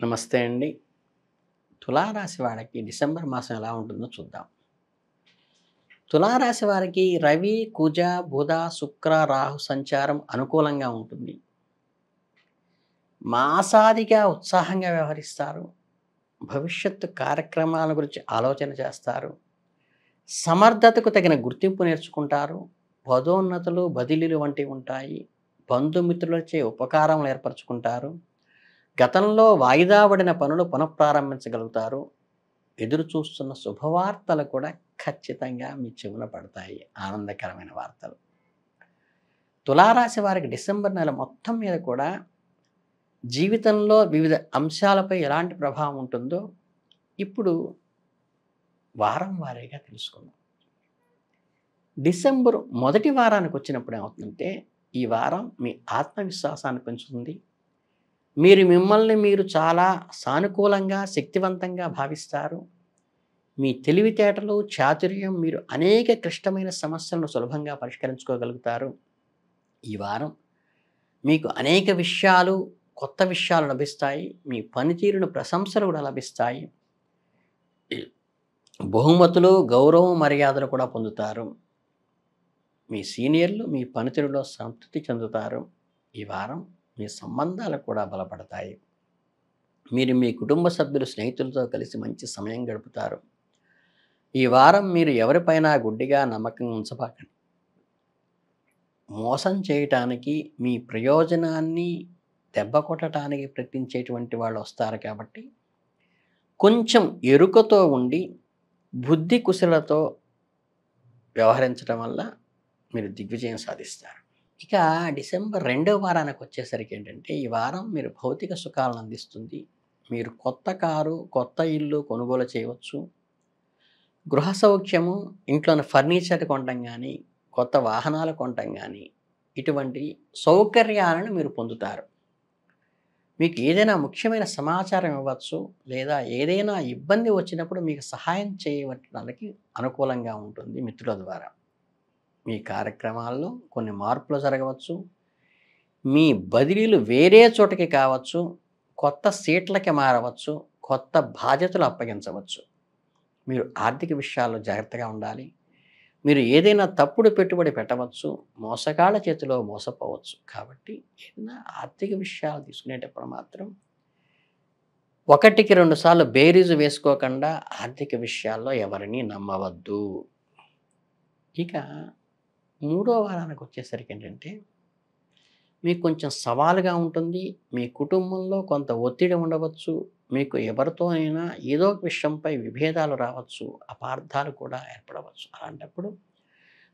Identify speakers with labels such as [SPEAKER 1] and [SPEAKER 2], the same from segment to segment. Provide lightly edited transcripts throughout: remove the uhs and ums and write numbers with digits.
[SPEAKER 1] నమస్తే అండి. తులారాశి వాళ్ళకి డిసెంబర్ మాసం ఎలా ఉంటుందో చూద్దాం. తులారాశి వారికి రవి, కుజ, బుధ, శుక్ర, రాహు సంచారం అనుకూలంగా ఉంటుంది. మాసాదిగా ఉత్సాహంగా వ్యవహరిస్తారు. భవిష్యత్తు కార్యక్రమాల గురించి ఆలోచన చేస్తారు. సమర్థతకు తగిన గుర్తింపు నేర్చుకుంటారు. పదోన్నతులు, బదిలీలు వంటివి ఉంటాయి. బంధుమిత్రులచే ఉపకారములు ఏర్పరచుకుంటారు. గతంలో వాయిదా పడిన పనులు పునఃప్రారంభించగలుగుతారు. ఎదురు చూస్తున్న శుభవార్తలు కూడా ఖచ్చితంగా మీ చెవున పడతాయి. ఆనందకరమైన వార్తలు. తులారాశి వారికి డిసెంబర్ నెల మొత్తం మీద కూడా జీవితంలో వివిధ అంశాలపై ఎలాంటి ప్రభావం ఉంటుందో ఇప్పుడు వారం వారీగా తెలుసుకుందాం. డిసెంబర్ మొదటి వారానికి వచ్చినప్పుడు ఏమవుతుందంటే, ఈ వారం మీ ఆత్మవిశ్వాసాన్ని పెంచుతుంది. మీరు మిమ్మల్ని మీరు చాలా సానుకూలంగా, శక్తివంతంగా భావిస్తారు. మీ తెలివితేటలు, చాతుర్యం మీరు అనేక క్లిష్టమైన సమస్యలను సులభంగా పరిష్కరించుకోగలుగుతారు. ఈ వారం మీకు అనేక విషయాలు, కొత్త విషయాలు లభిస్తాయి. మీ పనితీరును ప్రశంసలు కూడా లభిస్తాయి. బహుమతులు, గౌరవం, మర్యాదలు కూడా పొందుతారు. మీ సీనియర్లు మీ పనితీరులో సంతృప్తి చెందుతారు. ఈ వారం మీ సంబంధాలు కూడా బలపడతాయి. మీరు మీ కుటుంబ సభ్యులు, స్నేహితులతో కలిసి మంచి సమయం గడుపుతారు. ఈ వారం మీరు ఎవరిపైన గుడ్డిగా నమ్మకం ఉంచబాకండి. మోసం చేయటానికి, మీ ప్రయోజనాన్ని దెబ్బ కొట్టడానికి ప్రయత్నించేటువంటి వాళ్ళు వస్తారు కాబట్టి కొంచెం ఎరుకతో ఉండి బుద్ధి కుశలతో వ్యవహరించడం వల్ల మీరు దిగ్విజయం సాధిస్తారు. ఇక డిసెంబర్ రెండవ వారానికి వచ్చేసరికి ఏంటంటే, ఈ వారం మీరు భౌతిక సుఖాలను అందిస్తుంది. మీరు కొత్త కారు, కొత్త ఇల్లు కొనుగోలు చేయవచ్చు. గృహ సౌఖ్యము, ఇంట్లోని ఫర్నిచర్ కొనటం కానీ, కొత్త వాహనాలు కొనటం కానీ, ఇటువంటి సౌకర్యాలను మీరు పొందుతారు. మీకు ఏదైనా ముఖ్యమైన సమాచారం ఇవ్వచ్చు, లేదా ఏదైనా ఇబ్బంది వచ్చినప్పుడు మీకు సహాయం చేయడానికి అనుకూలంగా ఉంటుంది మిత్రుల ద్వారా. మీ కార్యక్రమాల్లో కొన్ని మార్పులు జరగవచ్చు. మీ బదిలీలు వేరే చోటకి కావచ్చు, కొత్త సీట్లకి మారవచ్చు, కొత్త బాధ్యతలు అప్పగించవచ్చు. మీరు ఆర్థిక విషయాల్లో జాగ్రత్తగా ఉండాలి. మీరు ఏదైనా తప్పుడు పెట్టుబడి పెట్టవచ్చు, మోసగాళ్ళ చేతిలో మోసపోవచ్చు. కాబట్టి ఏదైనా ఆర్థిక విషయాలు తీసుకునేటప్పుడు మాత్రం ఒకటికి 2 సార్లు బేరీజు వేసుకోకుండా ఆర్థిక విషయాల్లో ఎవరిని నమ్మవద్దు. ఇక మూడో వారానికి వచ్చేసరికి ఏంటంటే, మీకు కొంచెం సవాలుగా ఉంటుంది. మీ కుటుంబంలో కొంత ఒత్తిడి ఉండవచ్చు. మీకు ఎవరితోనైనా ఏదో ఒక విషయంపై విభేదాలు రావచ్చు. అపార్థాలు కూడా ఏర్పడవచ్చు. అలాంటప్పుడు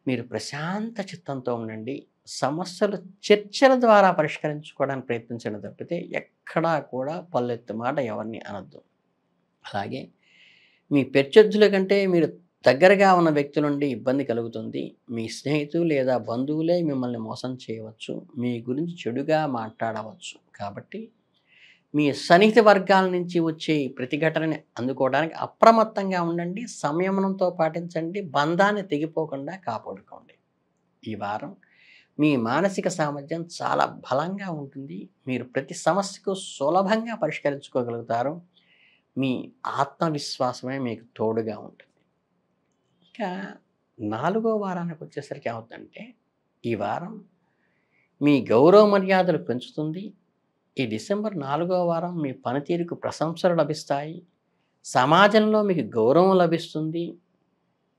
[SPEAKER 1] మీరు ప్రశాంత చిత్తంతో ఉండండి. సమస్యలు చర్చల ద్వారా పరిష్కరించుకోవడానికి ప్రయత్నించడం తప్పితే ఎక్కడా కూడా పల్లెత్తు మాట ఎవరిని అనొద్దు. అలాగే మీ ప్రత్యర్థుల కంటే మీరు దగ్గరగా ఉన్న వ్యక్తుల నుండి ఇబ్బంది కలుగుతుంది. మీ స్నేహితులు లేదా బంధువులే మిమ్మల్ని మోసం చేయవచ్చు. మీ గురించి చెడుగా మాట్లాడవచ్చు. కాబట్టి మీ సన్నిహిత వర్గాల నుంచి వచ్చే ఈ ప్రతిఘటనని అందుకోవడానికి అప్రమత్తంగా ఉండండి. సంయమనంతో పాటించండి. బంధాన్ని తెగిపోకుండా కాపాడుకోండి. ఈ వారం మీ మానసిక సామర్థ్యం చాలా బలంగా ఉంటుంది. మీరు ప్రతి సమస్యకు సులభంగా పరిష్కరించుకోగలుగుతారు. మీ ఆత్మవిశ్వాసమే మీకు తోడుగా ఉంటుంది. ఇక నాలుగో వారానికి వచ్చేసరికి ఏమవుతుందంటే, ఈ వారం మీ గౌరవ మర్యాదలు పెంచుతుంది. ఈ డిసెంబర్ 4వ వారం మీ పనితీరుకు ప్రశంసలు లభిస్తాయి. సమాజంలో మీకు గౌరవం లభిస్తుంది.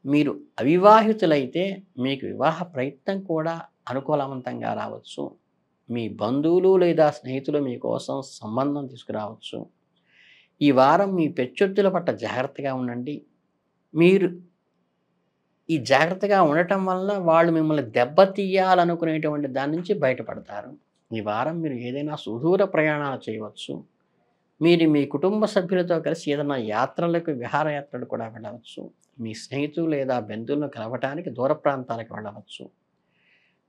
[SPEAKER 1] మీరు అవివాహితులైతే మీకు వివాహ ప్రయత్నం కూడా అనుకూలవంతంగా రావచ్చు. మీ బంధువులు లేదా స్నేహితులు మీకోసం సంబంధం తీసుకురావచ్చు. ఈ వారం మీ ప్రత్యర్థుల పట్ల జాగ్రత్తగా ఉండండి. మీరు ఈ జాగ్రత్తగా ఉండటం వల్ల వాళ్ళు మిమ్మల్ని దెబ్బతీయాలనుకునేటువంటి దాని నుంచి బయటపడతారు. ఈ వారం మీరు ఏదైనా సుదూర ప్రయాణాలు చేయవచ్చు. మీరు మీ కుటుంబ సభ్యులతో కలిసి ఏదైనా యాత్రలకు, విహారయాత్రలు కూడా వెళ్ళవచ్చు. మీ స్నేహితులు లేదా బంధువులను కలవటానికి దూర ప్రాంతాలకు వెళ్ళవచ్చు.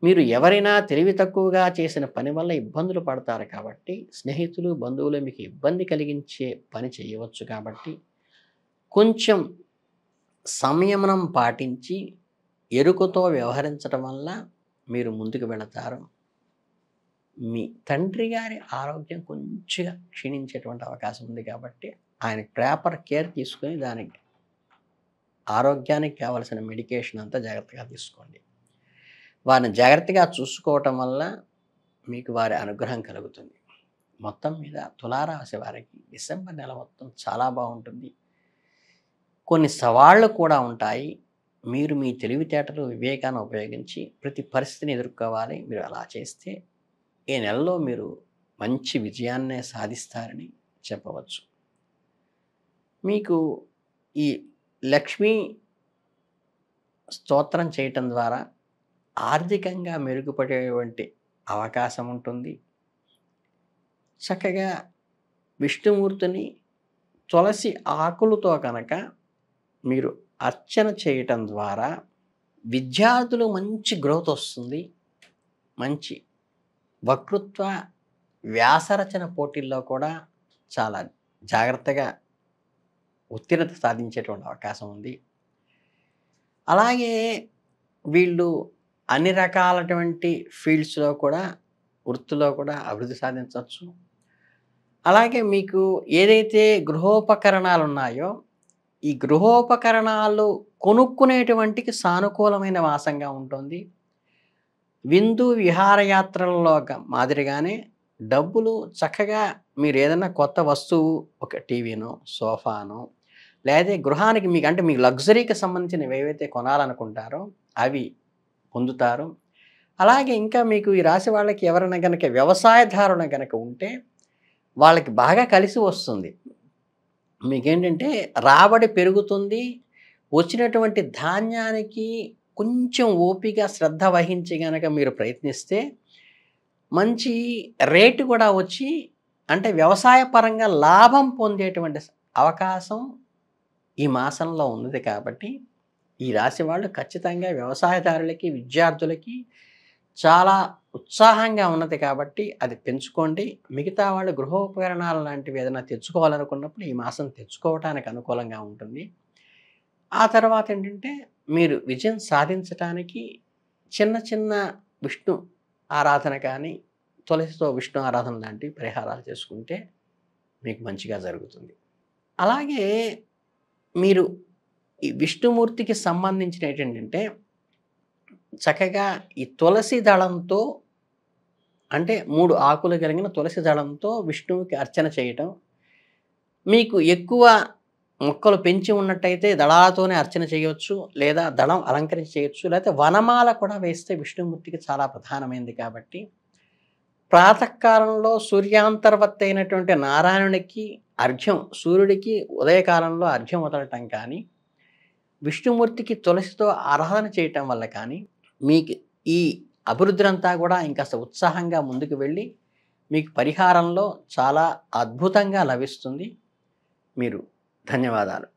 [SPEAKER 1] మీరు ఎవరైనా తెలివి తక్కువగా చేసిన పని వల్ల ఇబ్బందులు పడతారు కాబట్టి, స్నేహితులు, బంధువులు మీకు ఇబ్బంది కలిగించే పని చేయవచ్చు కాబట్టి, కొంచెం సంయమనం పాటించి ఎరుకతో వ్యవహరించడం వల్ల మీరు ముందుకు వెళతారు. మీ తండ్రి గారి ఆరోగ్యం కొంచెంగా క్షీణించేటువంటి అవకాశం ఉంది కాబట్టి ఆయన ప్రాపర్ కేర్ తీసుకొని దానికి ఆరోగ్యానికి కావాల్సిన మెడికేషన్ అంతా జాగ్రత్తగా తీసుకోండి. వారిని జాగ్రత్తగా చూసుకోవటం వల్ల మీకు వారి అనుగ్రహం కలుగుతుంది. మొత్తం మీద తులారాశి వారికి డిసెంబర్ నెల మొత్తం చాలా బాగుంటుంది. కొన్ని సవాళ్ళు కూడా ఉంటాయి. మీరు మీ తెలివితేటలు, వివేకాన్ని ఉపయోగించి ప్రతి పరిస్థితిని ఎదుర్కోవాలి. మీరు అలా చేస్తే ఈ నెలలో మీరు మంచి విజయాన్నే సాధిస్తారని చెప్పవచ్చు. మీకు ఈ లక్ష్మీ స్తోత్రం చేయటం ద్వారా ఆర్థికంగా మెరుగుపడేటువంటి అవకాశం ఉంటుంది. చక్కగా విష్ణుమూర్తిని తులసి ఆకులతో కనుక మీరు అర్చన చేయటం ద్వారా విద్యార్థులు మంచి గ్రోత్ వస్తుంది. మంచి వక్తృత్వ, వ్యాసరచన పోటీల్లో కూడా చాలా జాగ్రత్తగా ఉత్తీర్ణత సాధించేటువంటి అవకాశం ఉంది. అలాగే వీళ్ళు అన్ని రకాలటువంటి ఫీల్డ్స్లో కూడా, వృత్తిలో కూడా అభివృద్ధి సాధించవచ్చు. అలాగే మీకు ఏదైతే గృహోపకరణాలు ఉన్నాయో, ఈ గృహోపకరణాలు కొనుక్కునేటువంటికి సానుకూలమైన మాసంగా ఉంటుంది. విందు విహారయాత్రలలో మాదిరిగానే డబ్బులు చక్కగా మీరు ఏదైనా కొత్త వస్తువు, ఒక టీవీనో, సోఫానో, లేదా గృహానికి మీకు లగ్జరీకి సంబంధించినవి ఏవైతే కొనాలనుకుంటారో అవి పొందుతారు. అలాగే ఇంకా మీకు ఈ రాశి వాళ్ళకి ఎవరైనా కనుక వ్యవసాయదారులు కనుక ఉంటే వాళ్ళకి బాగా కలిసి వస్తుంది. మీకేంటంటే రాబడి పెరుగుతుంది. వచ్చినటువంటి ధాన్యానికి కొంచెం ఓపిక, శ్రద్ధ వహించి గనక మీరు ప్రయత్నిస్తే మంచి రేటు కూడా వచ్చి, అంటే వ్యవసాయ పరంగా లాభం పొందేటువంటి అవకాశం ఈ మాసంలో ఉంది. కాబట్టి ఈ రాశి వాళ్ళు ఖచ్చితంగా వ్యవసాయదారులకి, విద్యార్థులకి చాలా ఉత్సాహంగా ఉన్నది కాబట్టి అది పెంచుకోండి. మిగతా వాళ్ళు గృహోపకరణాలు లాంటివి ఏదైనా తెచ్చుకోవాలనుకున్నప్పుడు ఈ మాసం తెచ్చుకోవటానికి అనుకూలంగా ఉంటుంది. ఆ తర్వాత ఏంటంటే మీరు విజయం సాధించటానికి చిన్న చిన్న విష్ణు ఆరాధన కానీ, తులసితో విష్ణు ఆరాధన లాంటి పరిహారాలు చేసుకుంటే మీకు మంచిగా జరుగుతుంది. అలాగే మీరు ఈ విష్ణుమూర్తికి సంబంధించిన ఏంటంటే చక్కగా ఈ తులసి దళంతో, అంటే 3 ఆకులు కలిగిన తులసి దళంతో విష్ణువుకి అర్చన చేయటం. మీకు ఎక్కువ మొక్కలు పెంచి ఉన్నట్టయితే దళాలతోనే అర్చన చేయవచ్చు, లేదా దళం అలంకరించి చేయొచ్చు, లేకపోతే వనమాల కూడా వేస్తే విష్ణుమూర్తికి చాలా ప్రధానమైనది. కాబట్టి ప్రాతకాలంలో సూర్యాంతర్వర్తి అయినటువంటి నారాయణునికి అర్ఘ్యం, సూర్యుడికి ఉదయకాలంలో అర్ఘ్యం వదలటం కానీ, విష్ణుమూర్తికి తులసితో ఆరాధన చేయటం వల్ల కానీ మీకు ఈ అభివృద్ధి కూడా ఇంకాస్త ఉత్సాహంగా ముందుకు వెళ్ళి మీకు పరిహారంలో చాలా అద్భుతంగా లభిస్తుంది. మీరు ధన్యవాదాలు.